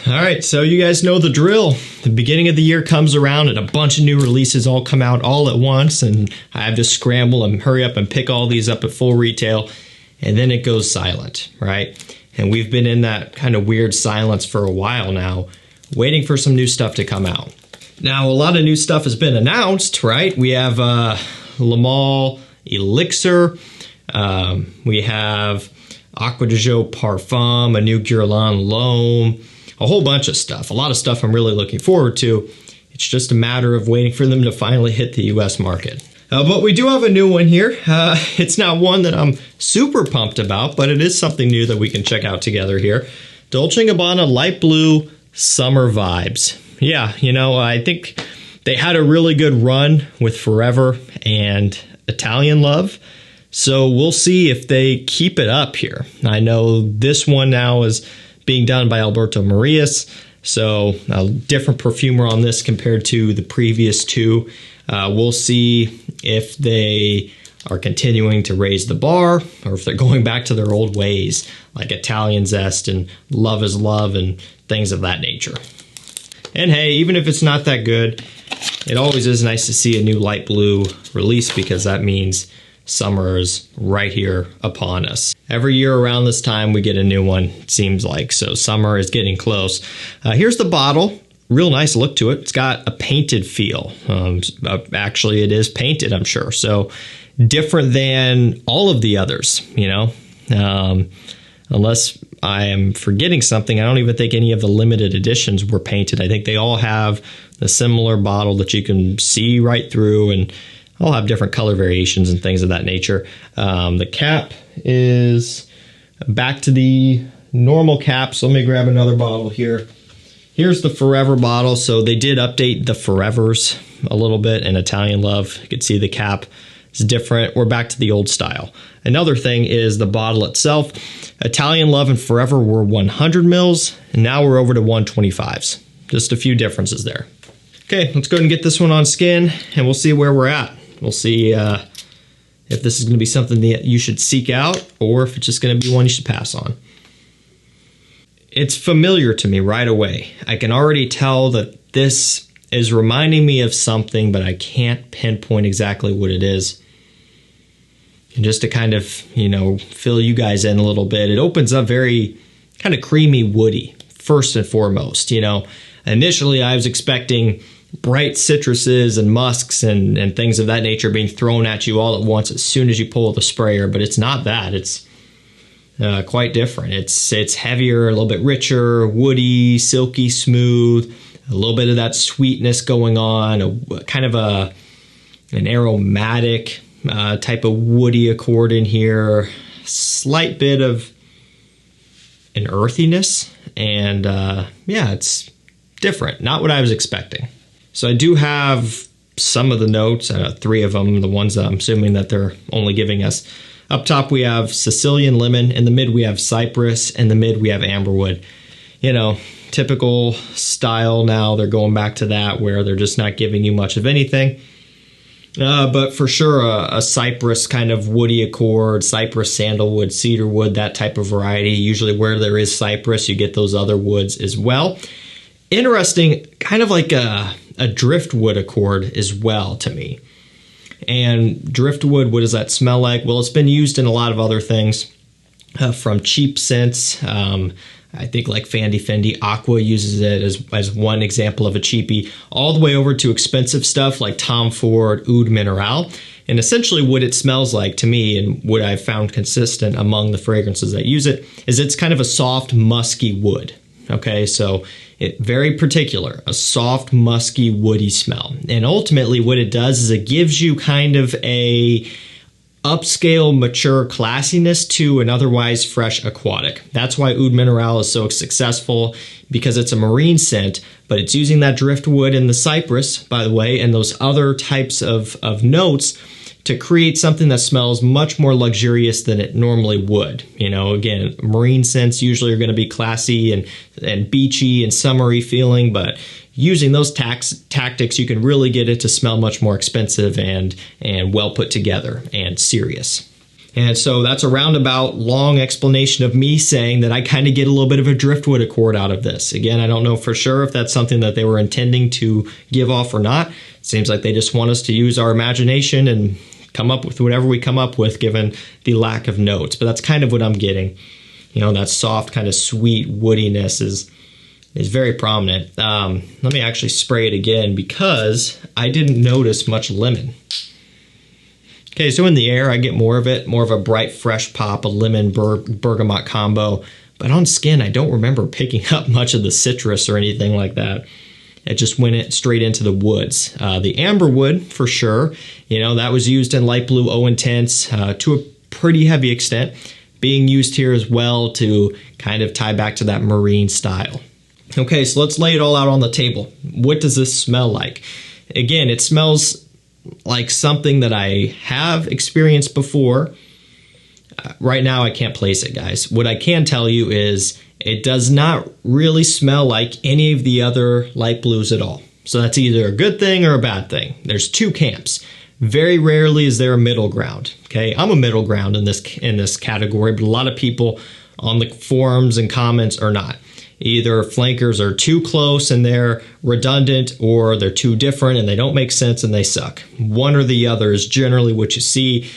All right, so you guys know the drill. The beginning of the year comes around and a bunch of new releases all come out all at once, and I have to scramble and hurry up and pick all these up at full retail, and then it goes silent, right? And we've been in that kind of weird silence for a while now, waiting for some new stuff to come out. Now, a lot of new stuff has been announced, right? We have Le Male Elixir, we have Aqua de Jo Parfum, a new Guerlain L'Homme, a whole bunch of stuff. A lot of stuff I'm really looking forward to. It's just a matter of waiting for them to finally hit the US market. But we do have a new one here. It's not one that I'm super pumped about, but it is something new that we can check out together here. Dolce & Gabbana Light Blue Summer Vibes. Yeah, you know, I think they had a really good run with Forever and Italian Love. So we'll see if they keep it up here. I know this one now is being done by Alberto Marias, so a different perfumer on this compared to the previous two. We'll see if they are continuing to raise the bar or if they're going back to their old ways, like Italian Zest and Love is Love and things of that nature. And hey, even if it's not that good, it always is nice to see a new light blue release because that means summer is right here upon us. Every year around this time we get a new one, it seems like, so summer is getting close. Here's the bottle. Real nice look to it. It's got a painted feel. Actually, it is painted, I'm sure. So different than all of the others, you know. Unless I am forgetting something, I don't even think any of the limited editions were painted. I think they all have the similar bottle that you can see right through, and all have different color variations and things of that nature. The cap is back to the normal cap, so let me grab another bottle here. Here's the Forever bottle. So they did update the Forevers a little bit in Italian Love. You can see the cap is different. We're back to the old style. Another thing is the bottle itself. Italian Love and Forever were 100 mils, and now we're over to 125s. Just a few differences there. Okay, let's go ahead and get this one on skin, and we'll see where we're at. We'll see if this is going to be something that you should seek out or if it's just going to be one you should pass on. It's familiar to me right away. I can already tell that this is reminding me of something, but I can't pinpoint exactly what it is. And just to kind of, you know, fill you guys in a little bit, it opens up very kind of creamy woody, first and foremost. You know, initially I was expecting bright citruses and musks and things of that nature being thrown at you all at once as soon as you pull the sprayer, but it's not that. It's quite different. It's heavier, a little bit richer, woody, silky, smooth, a little bit of that sweetness going on, kind of an aromatic type of woody accord in here, slight bit of an earthiness, and yeah, it's different. Not what I was expecting. So I do have some of the notes, 3 of them, the ones that I'm assuming that they're only giving us. Up top we have Sicilian lemon, in the mid we have cypress, in the mid we have amberwood. You know, typical style now, they're going back to that where they're just not giving you much of anything. But for sure a cypress kind of woody accord, cypress, sandalwood, cedarwood, that type of variety. Usually where there is cypress, you get those other woods as well. Interesting, kind of like a driftwood accord as well to me. And driftwood, what does that smell like? Well, it's been used in a lot of other things, from cheap scents. I think like Fendi Aqua uses it as one example of a cheapie, all the way over to expensive stuff like Tom Ford Oud Mineral. And essentially what it smells like to me, and what I've found consistent among the fragrances that use it, is it's kind of a soft, musky wood. Okay, so very particular, a soft, musky, woody smell. And ultimately what it does is it gives you kind of a upscale, mature classiness to an otherwise fresh aquatic. That's why Oud Mineral is so successful, because it's a marine scent, but it's using that driftwood and the cypress, by the way, and those other types of notes to create something that smells much more luxurious than it normally would. You know, again, marine scents usually are going to be classy and beachy and summery feeling, but using those tactics, you can really get it to smell much more expensive and well put together and serious. And so that's a roundabout long explanation of me saying that I kind of get a little bit of a driftwood accord out of this. Again, I don't know for sure if that's something that they were intending to give off or not. It seems like they just want us to use our imagination and come up with whatever we come up with given the lack of notes. But that's kind of what I'm getting. You know, that soft kind of sweet woodiness is very prominent. Let me actually spray it again because I didn't notice much lemon. Okay, so in the air, I get more of it, more of a bright, fresh pop, a lemon bergamot combo. But on skin, I don't remember picking up much of the citrus or anything like that. It just went straight into the woods. The amber wood, for sure, you know, that was used in light blue O Intense to a pretty heavy extent, being used here as well to kind of tie back to that marine style. Okay, so let's lay it all out on the table. What does this smell like? Again, it smells like something that I have experienced before. Right now, I can't place it, guys. What I can tell you is it does not really smell like any of the other light blues at all. So that's either a good thing or a bad thing. There's two camps. Very rarely is there a middle ground. Okay, I'm a middle ground in this category, but a lot of people on the forums and comments are not. Either flankers are too close and they're redundant, or they're too different and they don't make sense and they suck. One or the other is generally what you see.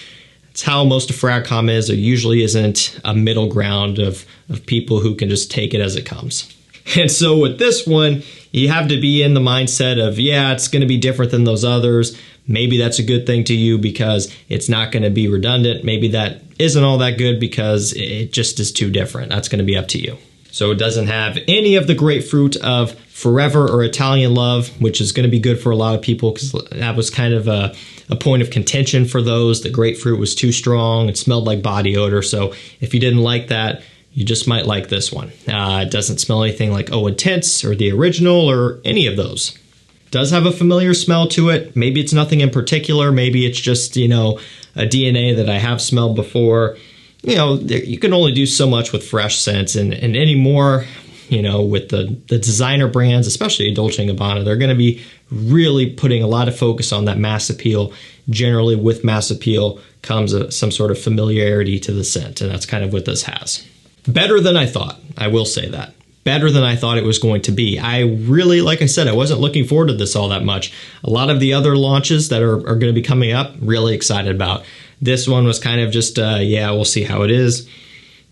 It's how most of FragCom is. There usually isn't a middle ground of people who can just take it as it comes. And so with this one, you have to be in the mindset of, yeah, it's going to be different than those others. Maybe that's a good thing to you because it's not going to be redundant. Maybe that isn't all that good because it just is too different. That's going to be up to you. So it doesn't have any of the grapefruit of Forever or Italian Love, which is going to be good for a lot of people because that was kind of a point of contention for those. The grapefruit was too strong. It smelled like body odor. So if you didn't like that, you just might like this one. It doesn't smell anything like O Intense or the original or any of those. It does have a familiar smell to it. Maybe it's nothing in particular. Maybe it's just, you know, a DNA that I have smelled before. You know, you can only do so much with fresh scents, and anymore, you know, with the designer brands, especially Dolce & Gabbana, they're going to be really putting a lot of focus on that mass appeal. Generally, with mass appeal comes some sort of familiarity to the scent, and that's kind of what this has. Better than I thought, I will say that. Better than I thought it was going to be. I really, like I said, I wasn't looking forward to this all that much. A lot of the other launches that are going to be coming up, really excited about. This one was kind of just, yeah, we'll see how it is.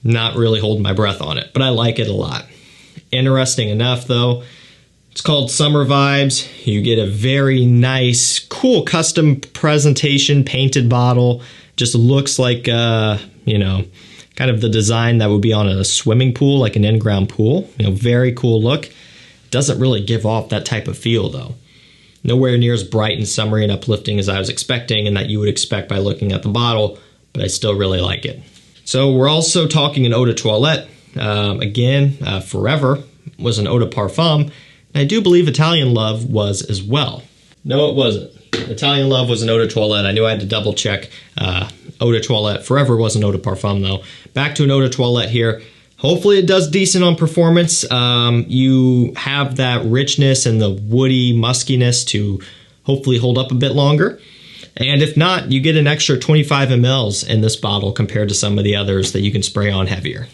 Not really holding my breath on it, but I like it a lot. Interesting enough, though, it's called Summer Vibes. You get a very nice, cool custom presentation, painted bottle. Just looks like, you know, kind of the design that would be on a swimming pool, like an in-ground pool. You know, very cool look. Doesn't really give off that type of feel, though. Nowhere near as bright and summery and uplifting as I was expecting and that you would expect by looking at the bottle, but I still really like it. So we're also talking an eau de toilette. Again, Forever was an eau de parfum. And I do believe Italian Love was as well. No, it wasn't. Italian Love was an eau de toilette. I knew I had to double check. Eau de toilette. Forever was an eau de parfum, though. Back to an eau de toilette here. Hopefully it does decent on performance. You have that richness and the woody muskiness to hopefully hold up a bit longer. And if not, you get an extra 25 mLs in this bottle compared to some of the others that you can spray on heavier.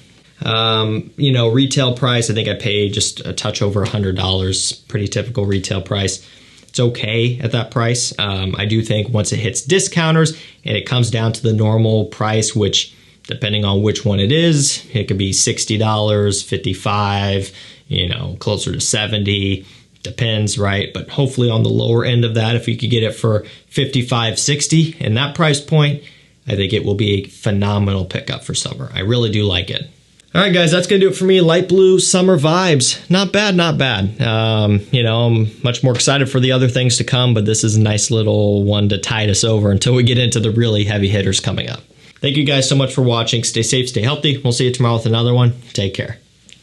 You know, retail price, I think I paid just a touch over $100. Pretty typical retail price. It's okay at that price. I do think once it hits discounters and it comes down to the normal price, which depending on which one it is, it could be $60, $55, you know, closer to $70. Depends, right? But hopefully on the lower end of that, if you could get it for $55, $60 in that price point, I think it will be a phenomenal pickup for summer. I really do like it. All right, guys, that's going to do it for me. Light blue summer vibes. Not bad, not bad. You know, I'm much more excited for the other things to come, but this is a nice little one to tide us over until we get into the really heavy hitters coming up. Thank you guys so much for watching. Stay safe, stay healthy. We'll see you tomorrow with another one. Take care.